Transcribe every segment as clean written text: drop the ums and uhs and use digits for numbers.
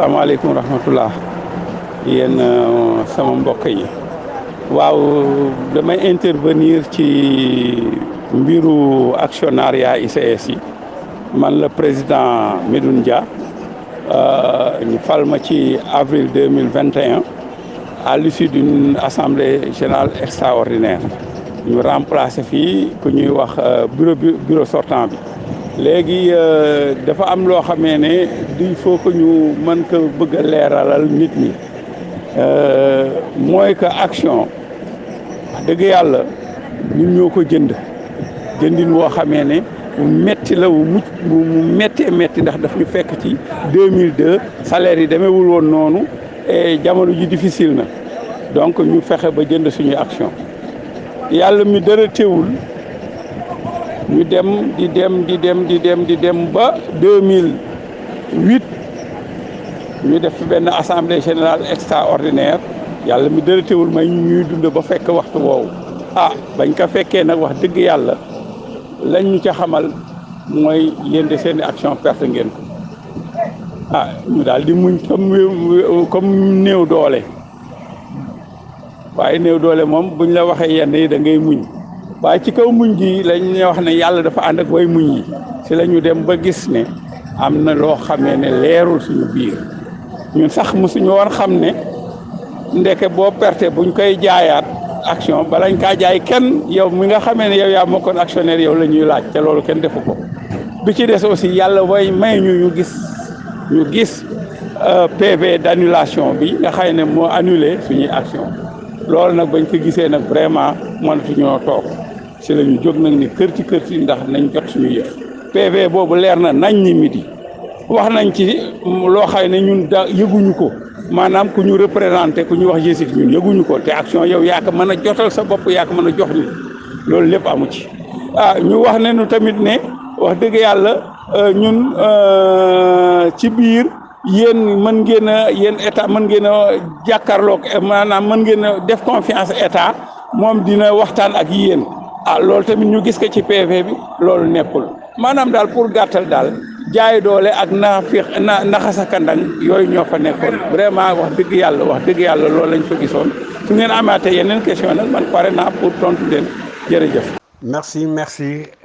asalaamaaleykum wa rahmatullah yéen sama mbokk yi waaw damay intervenir ci mbiru actionnariat ICS yi man la président Medoune Dia ñu fal ma ci avril 2021 à l'issue d'une assemblée générale extraordinaire ñu remplacé fii ku ñuy wax bureau sortant bi léegi dafa am loo xamee ne il faut que ñu mën ko bëgg a leeralal nit ñi mooy que action wax dëgg yàlla ñun ñoo ko jëndin woo xamee ne mu metti la mu méttee métti ndax daf ñu fekk ci 2002 salaire yi demeewul woon noonu et jamono ji difficile na donc ñu fexe ba jënd suñuy action yàlla mi dara teewul ñu dem ba 2008 ñu def benn assemblée générale extraordinaire yàlla mi dara teewul may ñuy dund ba fekk waxtu woowu bañ ko fekkee nag wax dëgg yàlla lañ ñu ca xamal mooy yéen de seeni action perte ngeen ko ñu daal di muñ comme néew doole waaye néew doole moom buñ la waxee yenn yi da ngay muñ waaye ci kaw muñ gi lañ wax ne yàlla dafa ànd ak way muñ yi si la ñu dem ba gis ne am na loo xamee ne leerul suñu biir ñun sax mosuñu woon xam ne ndeke boo perte buñ koy jaayaat action balañ kaa jaay kenn yow mi nga xamee ne yow yaa mokkoon actionnaire yow la ñuy laaj te loolu kenn defu ko bi ci des aussi yàlla may ñu gis PV d'annulation bi nga xam ne moo annulé suñuy action loolu nag bañ ko gisee nag vraiment mënatuñoo toog si la ñu jóg nag ni kër ci ndax nañ jot suñu yëf PV boobu leer na nañ ni midi wax nañ ci loo xam ne ñun yëguñu ko maanaam ku ñu représenté ku ñu wax yésit ñun yëguñu ko te action yow yaa ko mën a jotal sa bopp yaa ko mën a jox ni loolu lépp amu ci ñu wax ne nu tamit ne wax dëgg yàlla ñun ci biir yéen mën ngeen a yéen état mën ngeen a jàkkaarloog maanaam mën ngeen a def confiance état moom dina waxtaan ak yéen loolu tamit ñu gis ko ci PV bi loolu nekkul maanaam daal pour gàttal daal jaay doole ak naxasa kandang yooyu ñoo fa nekkoon vraiment wax dëgg yàlla loolu lañ fa gisoon su ngeen amaatee yeneen question nag man pare naa pour tontu leen jërëjëf. Merci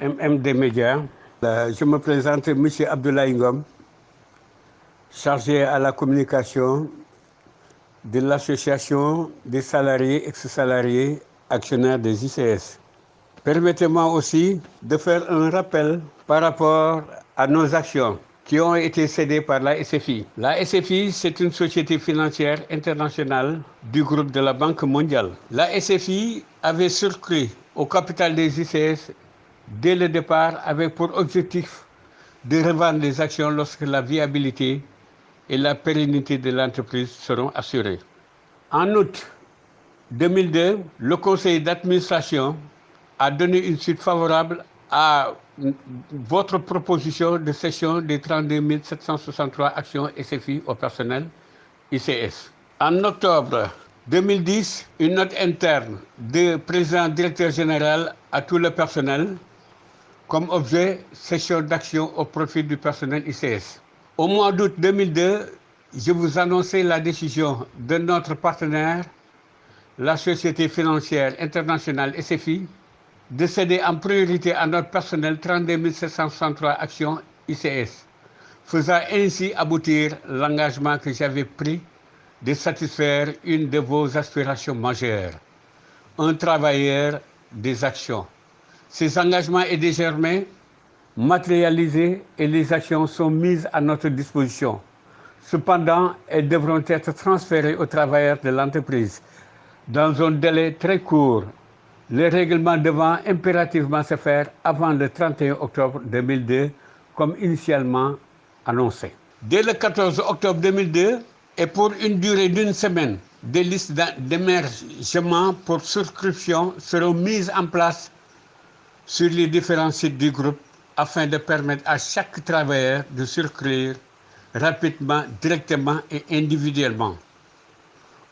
MMD Média. Je me présente monsieur Abdoulaye Ngom, chargé à la communication de l'association des salariés ex-salariés actionnaires des ICS. Permettez-moi aussi de faire un rappel par rapport à nos actions qui ont été cédées par la SFI. La SFI, c'est une société financière internationale du groupe de la Banque mondiale. La SFI avait souscrit au capital des ICS dès le départ avec pour objectif de revendre les actions lorsque la viabilité et la pérennité de l'entreprise seront assurées. En août 2002, le conseil d'administration a donné une suite favorable à votre proposition de cession des 32 763 actions SFI au personnel ICS. En octobre 2010, une note interne du président directeur général à tout le personnel comme objet cession d'actions au profit du personnel ICS. Au mois d'août 2002, je vous annonçais la décision de notre partenaire, la Société financière internationale SFI, de céder en priorité à notre personnel 32 763 actions ICS, faisant ainsi aboutir l'engagement que j'avais pris de satisfaire une de vos aspirations majeures, un travailleur des actions. Ces engagements est désormais matérialisé et les actions sont mises à notre disposition. Cependant, elles devront être transférées aux travailleurs de l'entreprise dans un délai très court, le règlement devant impérativement se faire avant le 31 octobre 2002, comme initialement annoncé. Dès le 14 octobre 2002, et pour une durée d'une semaine, des listes d'émergement pour souscription seront mises en place sur les différents sites du groupe afin de permettre à chaque travailleur de souscrire rapidement, directement et individuellement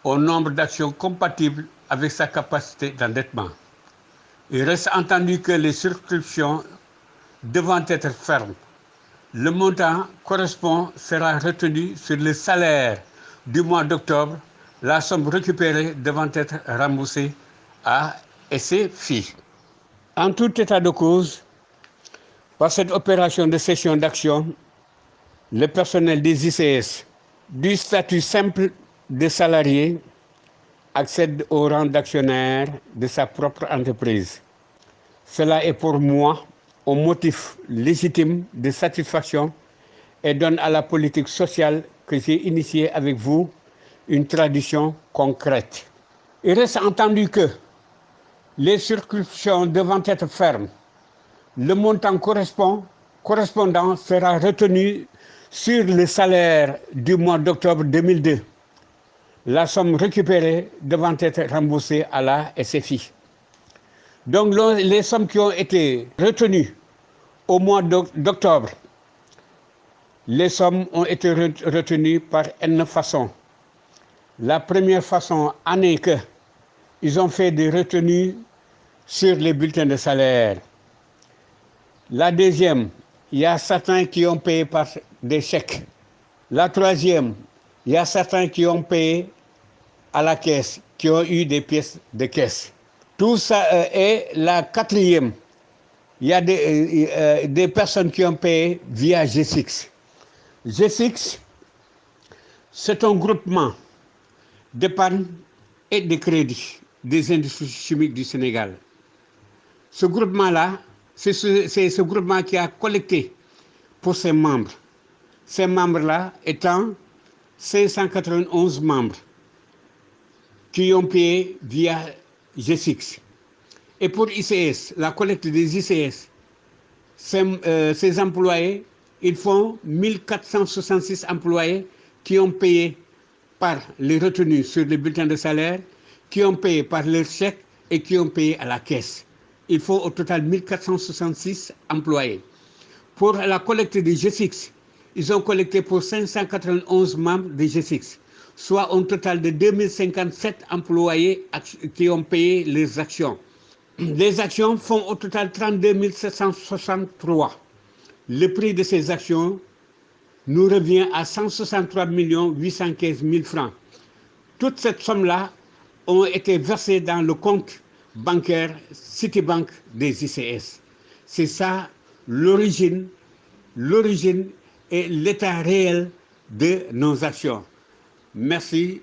au nombre d'actions compatibles avec sa capacité d'endettement. Il reste entendu que les souscriptions devant être fermes Le montant sera retenu sur le salaire du mois d'octobre. La somme récupérée devant être remboursée à SCFI. En tout état de cause, par cette opération de cession d'actions, le personnel des ICS du statut simple de salarié accède au rang d'actionnaire de sa propre entreprise. Cela est pour moi un motif légitime de satisfaction et donne à la politique sociale que j'ai initiée avec vous une tradition concrète. Il reste entendu que les circonscriptions devant être fermes, le montant correspondant sera retenu sur le salaire du mois d'octobre 2002. La somme récupérée devant être remboursée à la SFI. Donc les sommes qui ont été retenues au mois d'octobre, les sommes ont été retenues par N façons. La première façon en est qu'ils ont fait des retenues sur les bulletins de salaire. La deuxième, il y a certains qui ont payé par des chèques. La troisième, il y a certains qui ont payé à la caisse, qui ont eu des pièces de caisse. Tout ça est la quatrième. Il y a des personnes qui ont payé via G6. G6, c'est un groupement d'épargne et de crédit des industries chimiques du Sénégal. Ce groupement-là, c'est ce groupement qui a collecté pour ses membres. Ces membres-là étant 591 membres qui ont payé via G6. Et pour ICS, la collecte des ICS, ces employés, ils font 1466 employés qui ont payé par les retenues sur les bulletins de salaire, qui ont payé par leurs chèques et qui ont payé à la caisse. Il faut au total 1466 employés. Pour la collecte des G6, ils ont collecté pour 591 membres des G6, soit un total de 2057 employés qui ont payé les actions. Les actions font au total 32 763. Le prix de ces actions nous revient à 163 815 000 francs. Toute cette somme-là ont été versées dans le compte bancaire Citibank des ICS. C'est ça l'origine et l'état réel de nos actions. Merci.